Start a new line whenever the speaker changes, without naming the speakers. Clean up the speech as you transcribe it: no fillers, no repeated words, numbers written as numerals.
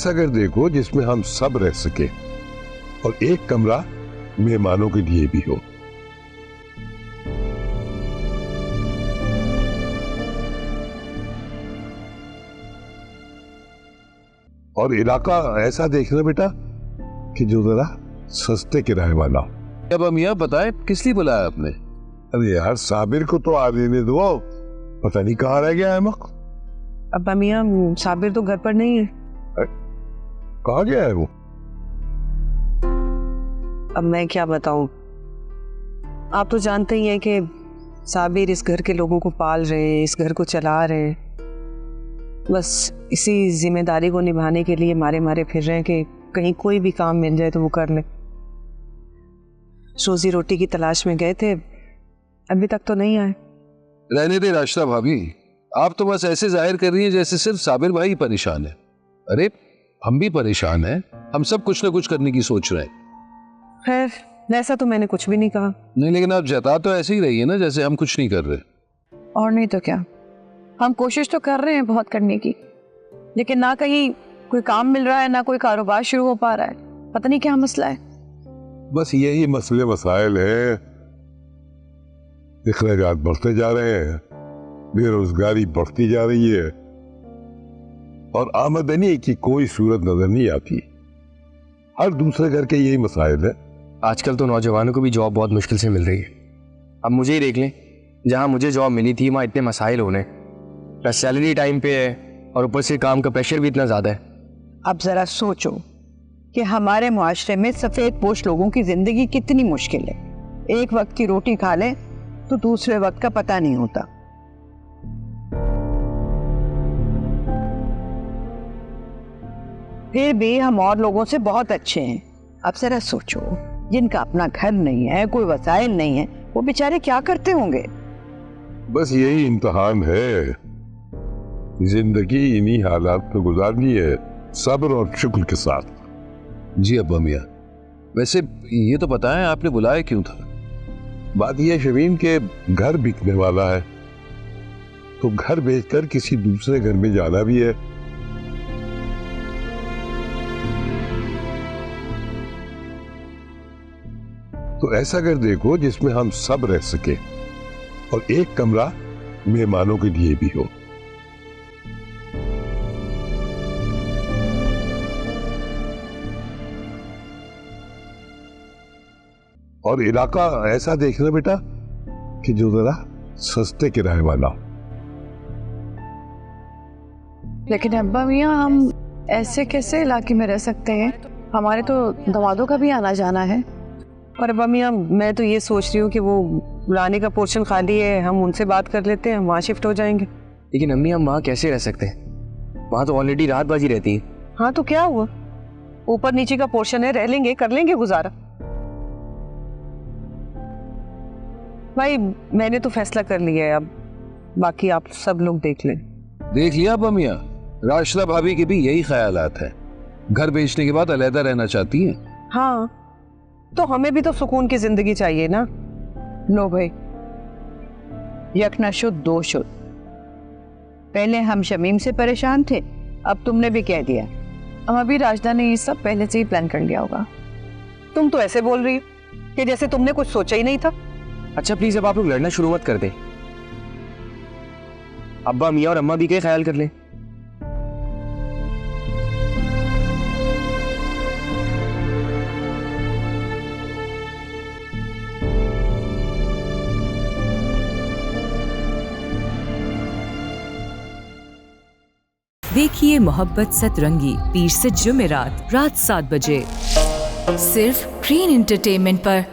ऐसा घर देखो जिसमें हम सब रह सके और एक कमरा मेहमानों के लिए भी हो। और इलाका ऐसा देखना बेटा कि जो जरा सस्ते किराए वाला हो।
अब हम यह बताएं किस लिए बुलाया आपने?
अरे यार साबिर को तो आ लेने दो, पता नहीं कहाँ रह गया अहमक।
अब्बा मियाँ साबिर तो घर पर नहीं है।
कहाँ गया है वो?
अब मैं क्या बताऊं, आप तो जानते ही हैं कि साबिर इस घर के लोगों को पाल रहे हैं, इस घर को चला रहे हैं। बस इसी जिम्मेदारी को निभाने के लिए मारे मारे फिर रहे हैं कि कहीं कोई भी काम मिल जाए तो वो कर ले। रोजी रोटी की तलाश में गए थे, अभी तक तो नहीं आए।
रहने दे राशिदा भाभी, आप तो बस ऐसे जाहिर कर रही हैं जैसे सिर्फ साबिर भाई ही परेशान है। अरे हम भी परेशान हैं, हम सब कुछ ना कुछ करने की सोच रहे हैं।
खैर ऐसा तो मैंने कुछ भी नहीं कहा।
नहीं, लेकिन आप जता तो ऐसे ही रही है ना जैसे हम कुछ नहीं कर रहे।
और नहीं तो क्या, हम कोशिश तो कर रहे हैं बहुत करने की, लेकिन ना कहीं कोई काम मिल रहा है ना कोई कारोबार शुरू हो पा रहा है। पता नहीं क्या मसला है।
बस यही मसले मसाइल है, अखराजात बढ़ते जा रहे हैं, बेरोजगारी बढ़ती जा रही है और आमदनी की कोई सूरत नजर नहीं आती। हर दूसरे घर के यही मसाइल है।
आजकल तो नौजवानों को भी जॉब बहुत मुश्किल से मिल रही है। अब मुझे ही देख लें, जहाँ मुझे जॉब मिली थी वहाँ इतने मसाइल होने, प्लस सैलरी टाइम पे है और ऊपर से काम का प्रेशर भी इतना ज़्यादा है।
अब जरा सोचो कि हमारे मुआशरे में सफेद पोश लोगों की जिंदगी कितनी मुश्किल है। एक वक्त की रोटी खा ले तो दूसरे वक्त का पता नहीं होता। फिर भी हम और लोगों से बहुत अच्छे हैं। अब जरा सोचो, जिनका अपना घर नहीं है, कोई वसाइल नहीं है, वो बेचारे क्या करते होंगे।
बस यही इम्तिहान है, जिंदगी इन्हीं हालात में गुजारनी है, सब्र और शुक्र के साथ।
जी अब्बा मियाँ, वैसे ये तो बताएं आपने बुलाया क्यों था?
बात यह शमीम के घर बिकने वाला है, तो घर बेचकर किसी दूसरे घर में जाना भी है। तो ऐसा घर देखो जिसमें हम सब रह सके और एक कमरा मेहमानों के लिए भी हो। और इलाका ऐसा देखना बेटा कि जो जरा सस्ते किराए वाला हो।
लेकिन अब्बा मियाँ हम ऐसे कैसे इलाके में रह सकते हैं? हमारे तो दमादों का भी आना जाना है।
और अब्बा मियाँ मैं तो ये सोच रही हूँ कि वो पुराने का पोर्शन खाली है, हम उनसे बात कर लेते हैं, वहाँ शिफ्ट हो जाएंगे।
लेकिन अम्मी हम वहाँ कैसे रह सकते हैं? वहाँ तो ऑलरेडी रातबाजी रहती है।
हाँ तो क्या हुआ, ऊपर नीचे का पोर्शन है, रह लेंगे, कर लेंगे गुजारा। भाई मैंने तो फैसला कर लिया है, अब बाकी आप सब लोग देख लें।
देख लिया अब्बा मियाँ, राशिदा भाभी के भी यही ख्यालात हैं। घर बेचने के बाद अलहदा रहना चाहती हैं।
हाँ तो हमें भी तो सुकून की जिंदगी चाहिए ना।
लो भाई, यक न शुद्ध दो शुद्ध। पहले हम शमीम से परेशान थे, अब तुमने भी कह दिया।
अब अभी राशिदा ने ये सब पहले से ही प्लान कर लिया होगा।
तुम तो ऐसे बोल रही हो कि जैसे तुमने कुछ सोचा ही नहीं था।
अच्छा प्लीज अब आप लोग लड़ना शुरू मत कर दे। अब्बा मियाँ और अम्मा भी क्या ख्याल कर ले।
देखिए मोहब्बत सतरंगी पीर से जुमेरात रात 7 बजे सिर्फ ग्रीन एंटरटेनमेंट पर।